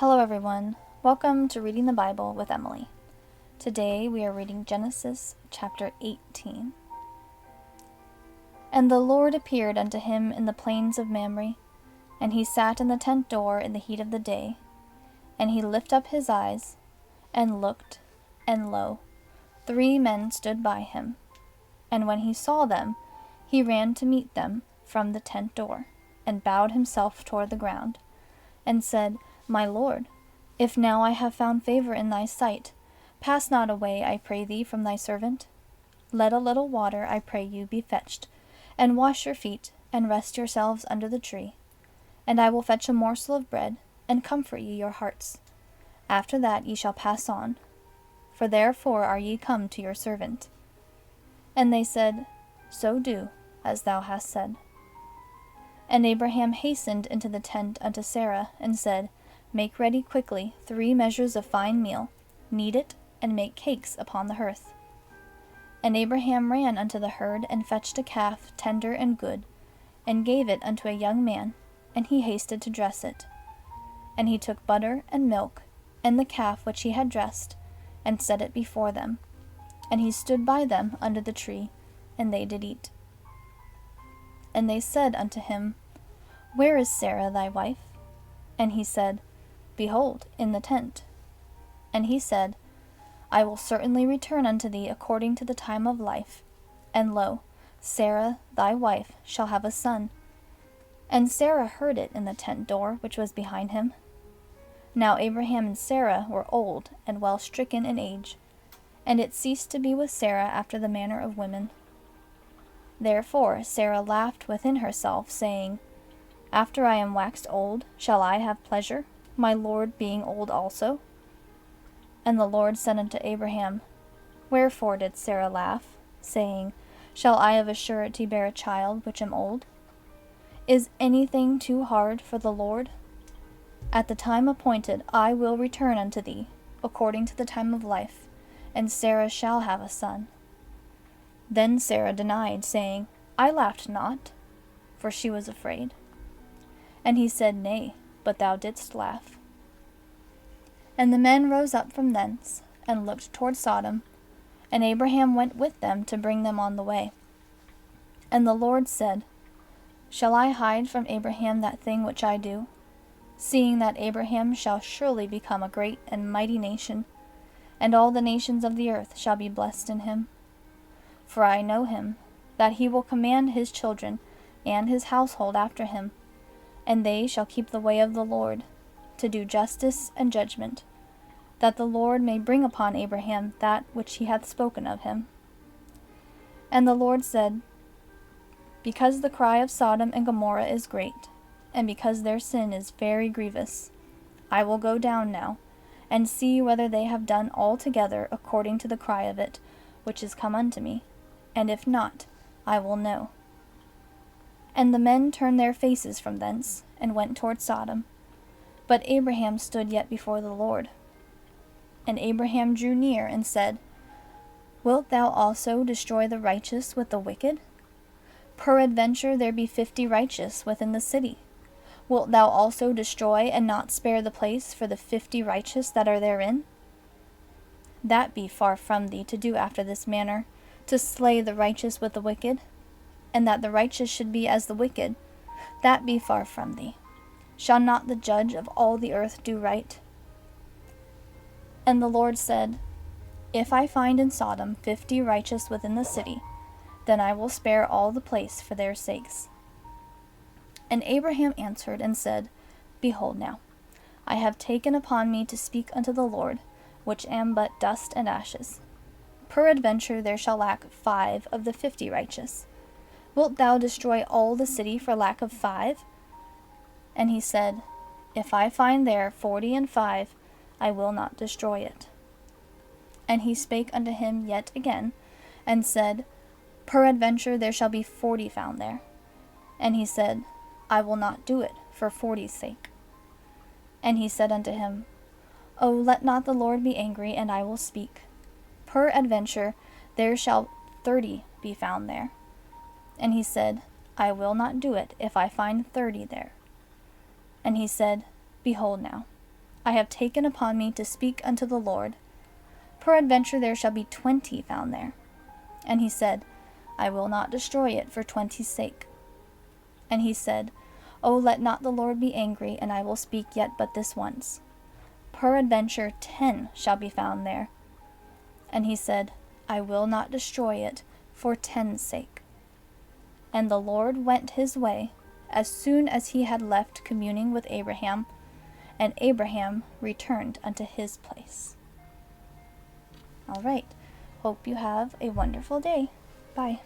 Hello everyone, welcome to Reading the Bible with Emily. Today we are reading Genesis chapter 18. And the Lord appeared unto him in the plains of Mamre, and he sat in the tent door in the heat of the day. And he lifted up his eyes, and looked, and lo, 3 men stood by him. And when he saw them, he ran to meet them from the tent door, and bowed himself toward the ground, and said, My Lord, if now I have found favor in thy sight, pass not away, I pray thee, from thy servant. Let a little water, I pray you, be fetched, and wash your feet, and rest yourselves under the tree. And I will fetch a morsel of bread, and comfort ye your hearts. After that ye shall pass on, for therefore are ye come to your servant. And they said, So do, as thou hast said. And Abraham hastened into the tent unto Sarah, and said, Make ready quickly 3 measures of fine meal, knead it, and make cakes upon the hearth. And Abraham ran unto the herd, and fetched a calf tender and good, and gave it unto a young man, and he hasted to dress it. And he took butter and milk, and the calf which he had dressed, and set it before them. And he stood by them under the tree, and they did eat. And they said unto him, Where is Sarah thy wife? And he said, Behold, in the tent. And he said, I will certainly return unto thee according to the time of life. And lo, Sarah thy wife shall have a son. And Sarah heard it in the tent door which was behind him. Now Abraham and Sarah were old and well stricken in age, and it ceased to be with Sarah after the manner of women. Therefore Sarah laughed within herself, saying, After I am waxed old, shall I have pleasure, my Lord being old also? And the Lord said unto Abraham, Wherefore did Sarah laugh, saying, Shall I of a surety bear a child which am old? Is anything too hard for the Lord? At the time appointed I will return unto thee, according to the time of life, and Sarah shall have a son. Then Sarah denied, saying, I laughed not, for she was afraid. And he said, Nay, but thou didst laugh. And the men rose up from thence, and looked toward Sodom, and Abraham went with them to bring them on the way. And the Lord said, Shall I hide from Abraham that thing which I do, seeing that Abraham shall surely become a great and mighty nation, and all the nations of the earth shall be blessed in him? For I know him, that he will command his children and his household after him, and they shall keep the way of the Lord, to do justice and judgment, that the Lord may bring upon Abraham that which he hath spoken of him. And the Lord said, Because the cry of Sodom and Gomorrah is great, and because their sin is very grievous, I will go down now, and see whether they have done altogether according to the cry of it, which is come unto me, and if not, I will know. And the men turned their faces from thence, and went toward Sodom. But Abraham stood yet before the Lord. And Abraham drew near, and said, Wilt thou also destroy the righteous with the wicked? Peradventure there be 50 righteous within the city. Wilt thou also destroy, and not spare the place for the 50 righteous that are therein? That be far from thee to do after this manner, to slay the righteous with the wicked, and that the righteous should be as the wicked, that be far from thee. Shall not the judge of all the earth do right? And the Lord said, If I find in Sodom 50 righteous within the city, then I will spare all the place for their sakes. And Abraham answered and said, Behold now, I have taken upon me to speak unto the Lord, which am but dust and ashes. Peradventure there shall lack 5 of the 50 righteous. Wilt thou destroy all the city for lack of 5? And he said, If I find there 40 and 5, I will not destroy it. And he spake unto him yet again, and said, Peradventure there shall be 40 found there. And he said, I will not do it for 40's sake. And he said unto him, O let not the Lord be angry, and I will speak. Peradventure there shall 30 be found there. And he said, I will not do it if I find 30 there. And he said, Behold now, I have taken upon me to speak unto the Lord. Peradventure there shall be 20 found there. And he said, I will not destroy it for 20's sake. And he said, O let not the Lord be angry, and I will speak yet but this once. Peradventure 10 shall be found there. And he said, I will not destroy it for 10's sake. And the Lord went his way as soon as he had left communing with Abraham, and Abraham returned unto his place. All right. Hope you have a wonderful day. Bye.